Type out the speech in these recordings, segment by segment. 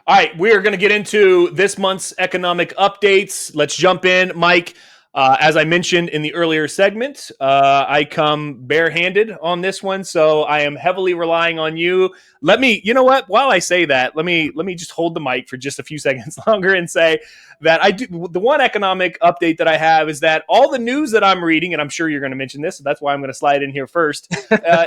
All right, we are going to get into this month's economic updates. Let's jump in, Mike. As I mentioned in the earlier segment, I come barehanded on this one, so I am heavily relying on you. You know what? While I say that, let me just hold the mic for just a few seconds longer and say that I do. The one economic update that I have is that all the news that I'm reading, and I'm sure you're going to mention this, so that's why I'm going to slide in here first.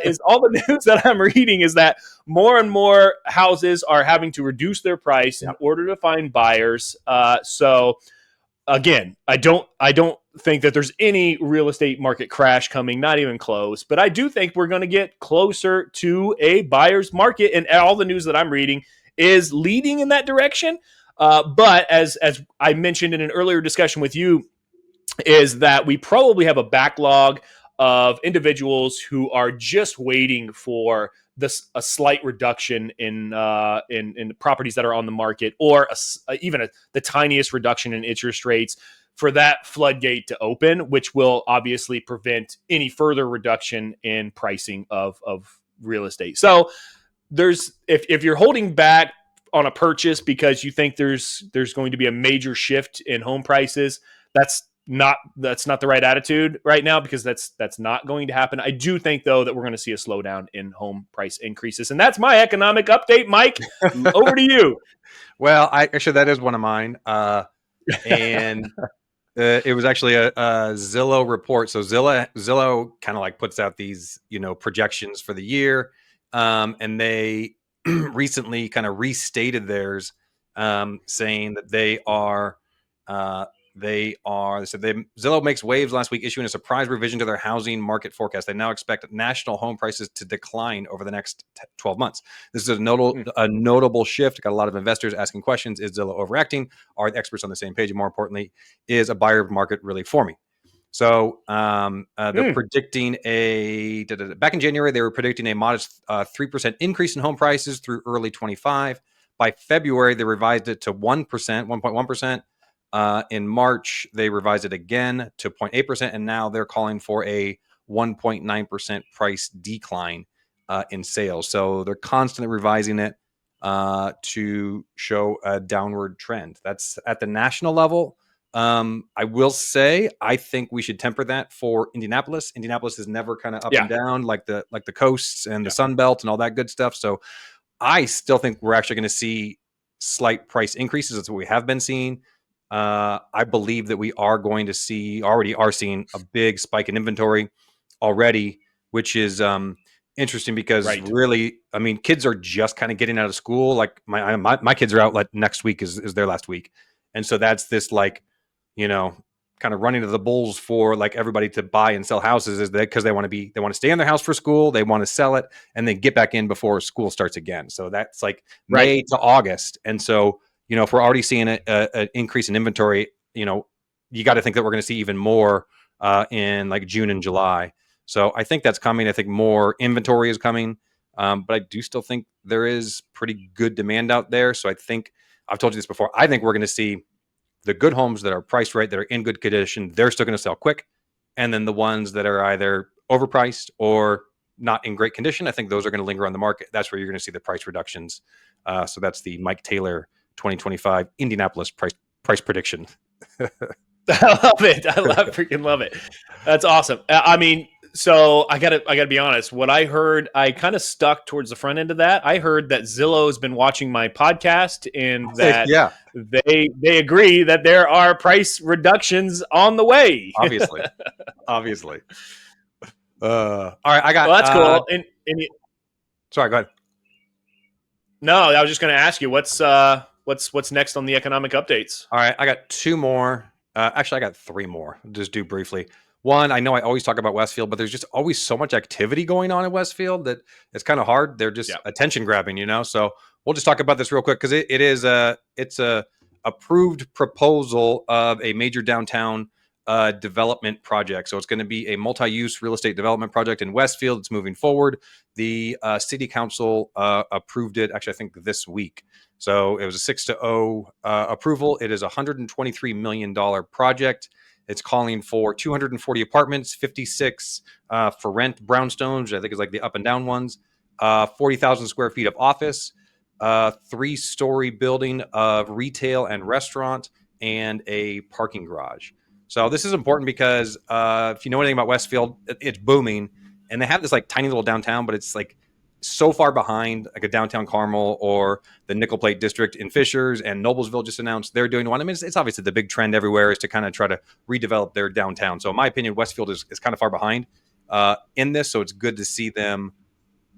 Is all the news that I'm reading is that more and more houses are having to reduce their price in order to find buyers. So again, I don't think that there's any real estate market crash coming, not even close. But I do think we're going to get closer to a buyer's market, and all the news that I'm reading is leading in that direction. But as I mentioned in an earlier discussion with you, is that we probably have a backlog of individuals who are just waiting for a slight reduction in the properties that are on the market, or even the tiniest reduction in interest rates for that floodgate to open, which will obviously prevent any further reduction in pricing of real estate. So if you're holding back on a purchase because you think there's going to be a major shift in home prices, that's not the right attitude right now, because that's not going to happen. I do think, though, that we're going to see a slowdown in home price increases. And that's my economic update. Mike, over to you. Well, actually, that is one of mine. And it was actually a Zillow report. So Zillow kind of like puts out these, projections for the year. And they recently kind of restated theirs, saying that Zillow makes waves last week, issuing a surprise revision to their housing market forecast. They now expect national home prices to decline over the next 12 months. This is a notable shift. Got a lot of investors asking questions. Is Zillow overacting? Are the experts on the same page? And more importantly, is a buyer market really forming? So they're predicting back in January, they were predicting a modest 3% increase in home prices through early 25. By February, they revised it to 1.1%. In March, they revised it again to 0.8%, and now they're calling for a 1.9% price decline in sales. So they're constantly revising it to show a downward trend. That's at the national level. I will say, I think we should temper that for Indianapolis. Indianapolis is never kind of up and down like the coasts and the Sun Belt and all that good stuff. So I still think we're actually going to see slight price increases. That's what we have been seeing. I believe that we are going to already are seeing a big spike in inventory already, which is interesting because really, I mean, kids are just kind of getting out of school. Like my kids are out like next week is their last week. And so that's this like, kind of running to the bulls for like everybody to buy and sell houses, is that because they want to stay in their house for school, they want to sell it and then get back in before school starts again. So that's like May to August. And so, if we're already seeing an increase in inventory, you got to think that we're going to see even more in like June and July. So I think that's coming. I think more inventory is coming, but I do still think there is pretty good demand out there. So I think I've told you this before. I think we're going to see the good homes that are priced right, that are in good condition, they're still going to sell quick. And then the ones that are either overpriced or not in great condition, I think those are going to linger on the market. That's where you're going to see the price reductions. So that's the Mike Taylor 2025 Indianapolis price prediction. I love it. Freaking love it. That's awesome. I mean, so I gotta be honest. What I heard, I kind of stuck towards the front end of that. I heard that Zillow has been watching my podcast and that they agree that there are price reductions on the way. Obviously. All right, I got. Well, that's cool. Sorry, go ahead. No, I was just going to ask you what's next on the economic updates. All right, I got two more. Actually, I got three more. I'll just do briefly. One, I know I always talk about Westfield, but there's just always so much activity going on in Westfield that it's kind of hard. They're just attention grabbing, So we'll just talk about this real quick because it's a approved proposal of a major downtown development project. So it's going to be a multi-use real estate development project in Westfield. It's moving forward. The city council approved it, actually, I think this week. So it was a 6-0 approval. It is a $123 million project. It's calling for 240 apartments, 56 for rent brownstones, which I think is like the up and down ones, 40,000 square feet of office. a 3-story building of retail and restaurant and a parking garage. So this is important because if you know anything about Westfield, it's booming, and they have this like tiny little downtown, but it's like so far behind like a downtown Carmel or the Nickel Plate District in Fishers, and Noblesville just announced they're doing one. I mean, it's obviously the big trend everywhere is to kind of try to redevelop their downtown. So in my opinion, Westfield is kind of far behind in this. So it's good to see them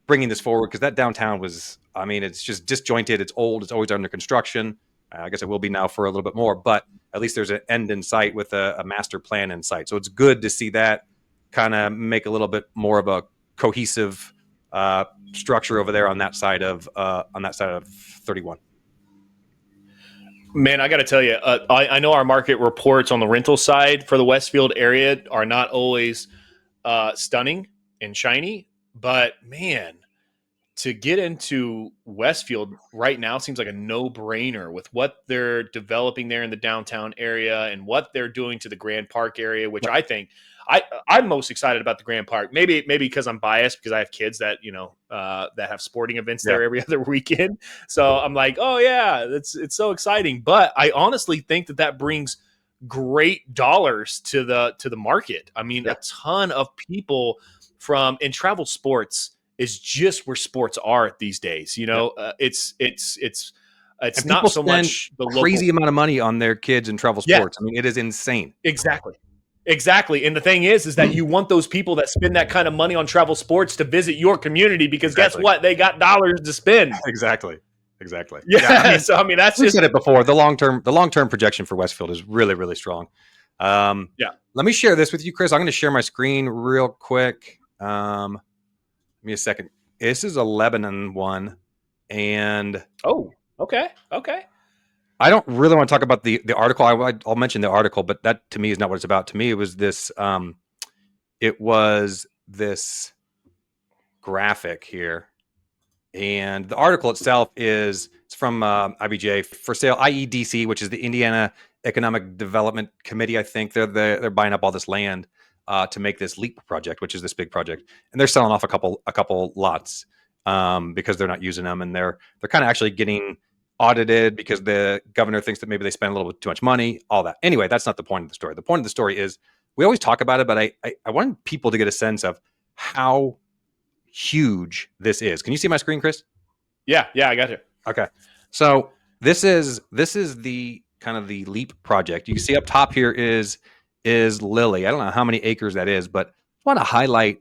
bringing this forward because that downtown was, I mean, it's just disjointed. It's old. It's always under construction. I guess it will be now for a little bit more, but at least there's an end in sight with a master plan in sight. So it's good to see that kind of make a little bit more of a cohesive structure over there on that side of 31. Man, I got to tell you, I know our market reports on the rental side for the Westfield area are not always stunning and shiny, but man, to get into Westfield right now seems like a no-brainer with what they're developing there in the downtown area and what they're doing to the Grand Park area, which I think I'm most excited about the Grand Park. Maybe because I'm biased because I have kids that that have sporting events there every other weekend. So I'm like, oh yeah, it's so exciting. But I honestly think that brings great dollars to the market. I mean, a ton of people in travel sports is just where sports are these days. It's not so much the crazy amount of money on their kids in travel sports. I mean, it is insane. Exactly. And the thing is that you want those people that spend that kind of money on travel sports to visit your community because guess what? They got dollars to spend. Exactly. Yeah. So, I mean, that's just said it before. The long-term projection for Westfield is really, really strong. Let me share this with you, Chris. I'm going to share my screen real quick. Give me a second. This is a Lebanon one. And okay. I don't really want to talk about the article. I'll mention the article, but that to me is not what it's about. To me, it was this graphic here. And the article itself it's from IBJ for sale, IEDC, which is the Indiana Economic Development Committee. I think they're buying up all this land to make this LEAP project, which is this big project, and they're selling off a couple lots because they're not using them, and they're kind of actually getting audited because the governor thinks that maybe they spend a little bit too much money. All that. Anyway, that's not the point of the story. The point of the story is we always talk about it, but I want people to get a sense of how huge this is. Can you see my screen, Chris? Yeah, I got it. Okay. So this is the kind of the LEAP project. You can see up top here is Lilly. I don't know how many acres that is, but I want to highlight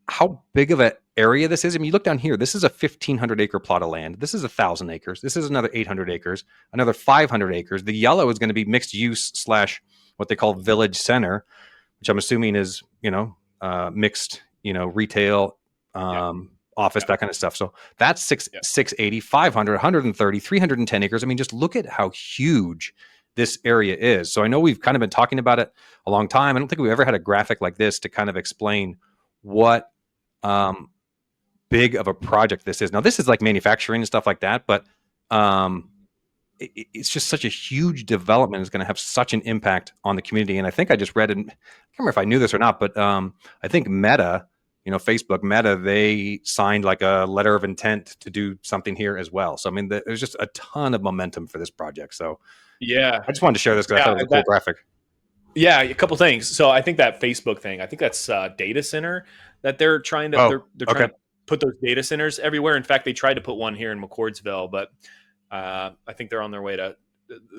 how big of an area this is. I mean, you look down here, this is a 1,500 acre plot of land. This is 1,000 acres. This is another 800 acres, another 500 acres. The yellow is going to be mixed use / what they call village center, which I'm assuming is, mixed, retail, office, that kind of stuff. So that's 680, 500, 130, 310 acres. I mean, just look at how huge this area is. So I know we've kind of been talking about it a long time. I don't think we've ever had a graphic like this to kind of explain what big of a project this is. Now, this is like manufacturing and stuff like that, but it's just such a huge development. It's going to have such an impact on the community. And I think I just read, and I can't remember if I knew this or not, but I think Meta, Facebook Meta, they signed like a letter of intent to do something here as well. So, I mean, there's just a ton of momentum for this project. So yeah, I just wanted to share this because I thought it was a cool graphic. Yeah, a couple things. So I think that Facebook thing, I think that's data center that they're trying to they're trying to put those data centers everywhere. In fact, they tried to put one here in McCordsville, but I think they're on their way to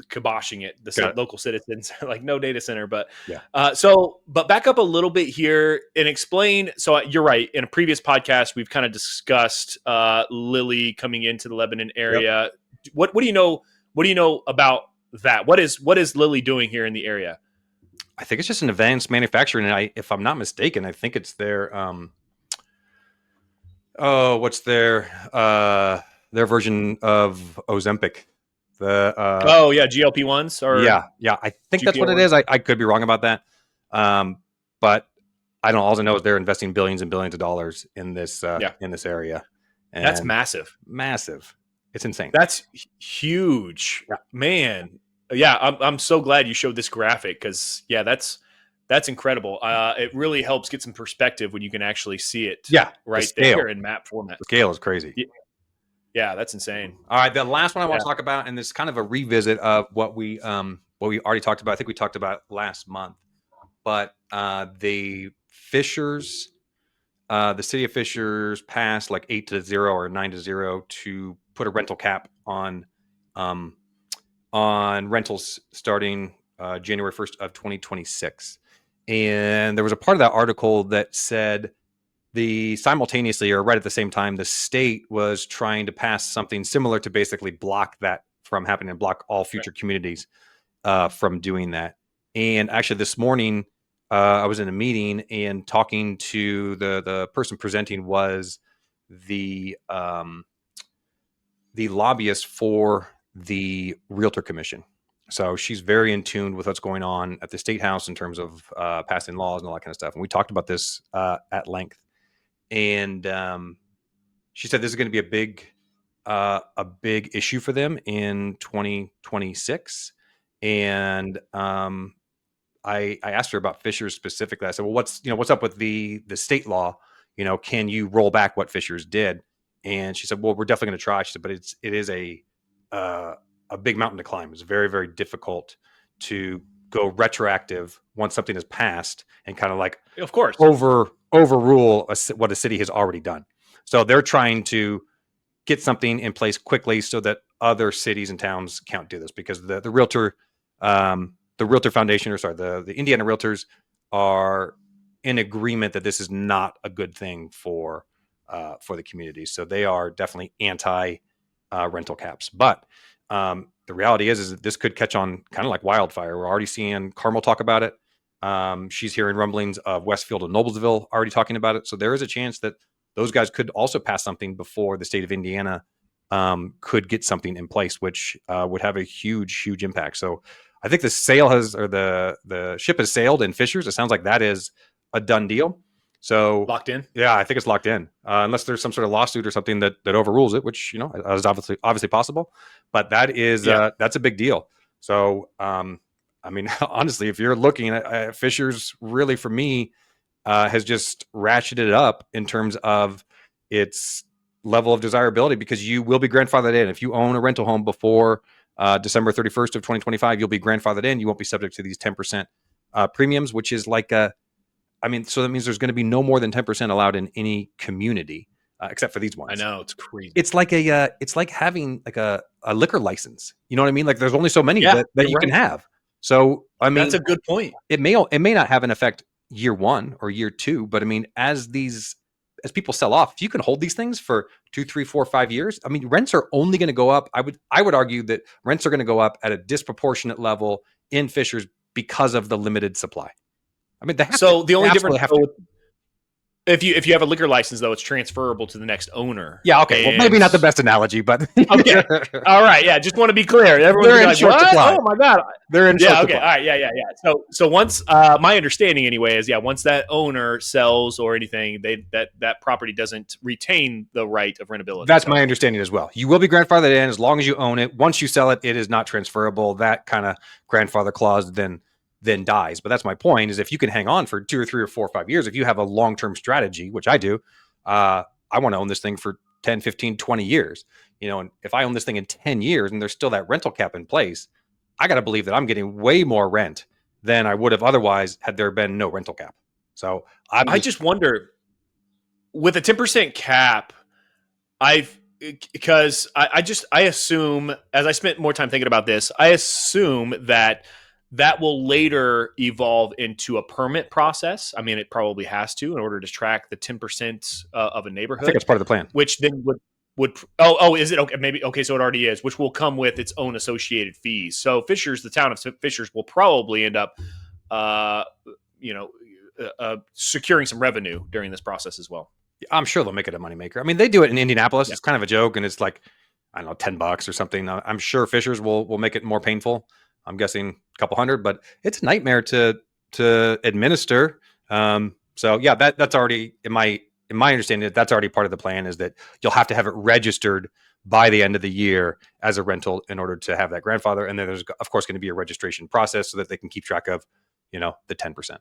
kiboshing it. The local citizens are like, no data center. But but back up a little bit here and explain. So you're right. In a previous podcast, we've kind of discussed Lilly coming into the Lebanon area. Yep. What do you know? What do you know about that? What is Lilly doing here in the area? I think it's just an advanced manufacturing, and if I'm not mistaken, I think it's their what's their version of Ozempic? GLP-1s or yeah. I think that's what it is. I could be wrong about that, but I don't. All I know is they're investing billions and billions of dollars in this area. And that's massive. It's insane. That's huge, man. Yeah, I'm so glad you showed this graphic because that's incredible. It really helps get some perspective when you can actually see it. Yeah, right there in map format. The scale is crazy. Yeah, that's insane. All right, the last one I want to talk about, and this is kind of a revisit of what we already talked about. I think we talked about last month, but the Fishers, the city of Fishers passed like 8-0 or 9-0 to put a rental cap on rentals starting January 1st of 2026. And there was a part of that article that said simultaneously or right at the same time, the state was trying to pass something similar to basically block that from happening and block all future communities from doing that. And actually this morning, I was in a meeting and talking to the person presenting was the lobbyist for the Realtor Commission. So she's very in tune with what's going on at the state house in terms of passing laws and all that kind of stuff. And we talked about this at length. And she said this is going to be a big issue for them in 2026. And I asked her about Fishers specifically. I said, well, what's up with the state law? Can you roll back what Fishers did? And she said, well, we're definitely going to try. She said, but it is a big mountain to climb. It's very, very difficult to go retroactive once something is passed and kind of like, of course, overrule what a city has already done. So they're trying to get something in place quickly so that other cities and towns can't do this, because the Realtor Foundation, the Indiana Realtors are in agreement that this is not a good thing for the community. So they are definitely anti rental caps. But the reality is that this could catch on kind of like wildfire. We're already seeing Carmel talk about it. She's hearing rumblings of Westfield and Noblesville already talking about it. So there is a chance that those guys could also pass something before the state of Indiana could get something in place, which would have a huge, huge impact. So I think the ship has sailed in Fishers. It sounds like that is a done deal. So locked in. Yeah, I think it's locked in, unless there's some sort of lawsuit or something that overrules it, which is obviously possible. But that is that's a big deal. So I mean, honestly, if you're looking at Fishers, really for me, has just ratcheted it up in terms of its level of desirability, because you will be grandfathered in. If you own a rental home before December 31st of 2025, you'll be grandfathered in. You won't be subject to these 10% premiums, which is like so that means there's going to be no more than 10% allowed in any community, except for these ones. I know, it's crazy. It's like it's like having like a liquor license. You know what I mean? Like there's only so many that you can have. So I mean, that's a good point. It may not have an effect year 1 or year 2, but I mean, as people sell off, if you can hold these things for 2, 3, 4, 5 years, I mean, rents are only going to go up. I would argue that rents are going to go up at a disproportionate level in Fishers because of the limited supply. I mean, the only difference if you have a liquor license, though, it's transferable to the next owner. Yeah, okay. Well, maybe not the best analogy, but okay. All right, yeah. Just want to be clear. Everyone's like, short supply. Oh my god, they're in short supply. All right, yeah. So once my understanding anyway is once that owner sells or anything, that property doesn't retain the right of rentability. That's my understanding as well. You will be grandfathered in as long as you own it. Once you sell it, it is not transferable. That kind of grandfather clause then dies. But that's my point, is if you can hang on for 2 or 3 or 4 or 5 years, if you have a long-term strategy, which I do, I want to own this thing for 10, 15, 20 years, and if I own this thing in 10 years and there's still that rental cap in place, I got to believe that I'm getting way more rent than I would have otherwise had there been no rental cap. So I just wonder, with a 10% cap, because I assume, as I spent more time thinking about this, I assume that will later evolve into a permit process. I mean, it probably has to, in order to track the 10% of a neighborhood. I think it's part of the plan. Which then would is it okay? Maybe okay. So it already is, which will come with its own associated fees. So Fishers, the town of Fishers, will probably end up, securing some revenue during this process as well. I'm sure they'll make it a moneymaker. I mean, they do it in Indianapolis. Yeah. It's kind of a joke, and it's like, I don't know, $10 or something. I'm sure Fishers will make it more painful. I'm guessing a couple hundred, but it's a nightmare to administer. So yeah, that's already in my understanding. That's already part of the plan, is that you'll have to have it registered by the end of the year as a rental in order to have that grandfather. And then there's of course going to be a registration process so that they can keep track of, the 10%.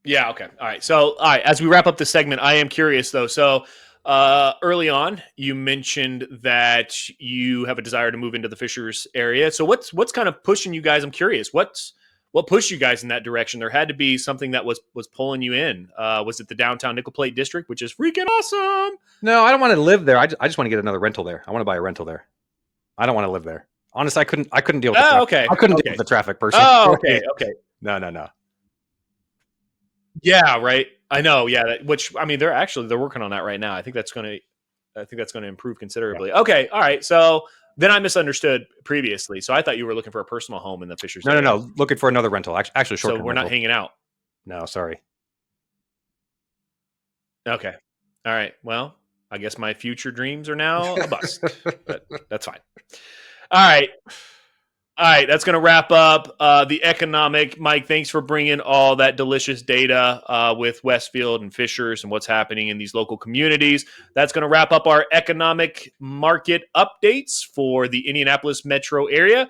Yeah. Okay. All right. So, as we wrap up this segment, I am curious though. So, Early on, you mentioned that you have a desire to move into the Fishers area. So what's kind of pushing you guys? I'm curious. What pushed you guys in that direction? There had to be something that was pulling you in. Was it the downtown Nickel Plate district, which is freaking awesome? No, I don't want to live there. I just want to get another rental there. I want to buy a rental there. I don't want to live there. Honestly, I couldn't deal with the traffic. Okay. I couldn't Okay. deal with the traffic personally. Oh, okay. Okay. No. Yeah, right. I know. Yeah, which I mean, they're working on that right now. I think that's going to improve considerably. Yeah. Okay. All right. So then I misunderstood previously. So I thought you were looking for a personal home in the Fishers area. No. Looking for another rental. Actually, short. So we're not hanging out. No, sorry. Okay. All right. Well, I guess my future dreams are now a bust. But that's fine. All right. That's going to wrap up the economic. Mike, thanks for bringing all that delicious data with Westfield and Fishers and what's happening in these local communities. That's going to wrap up our economic market updates for the Indianapolis metro area.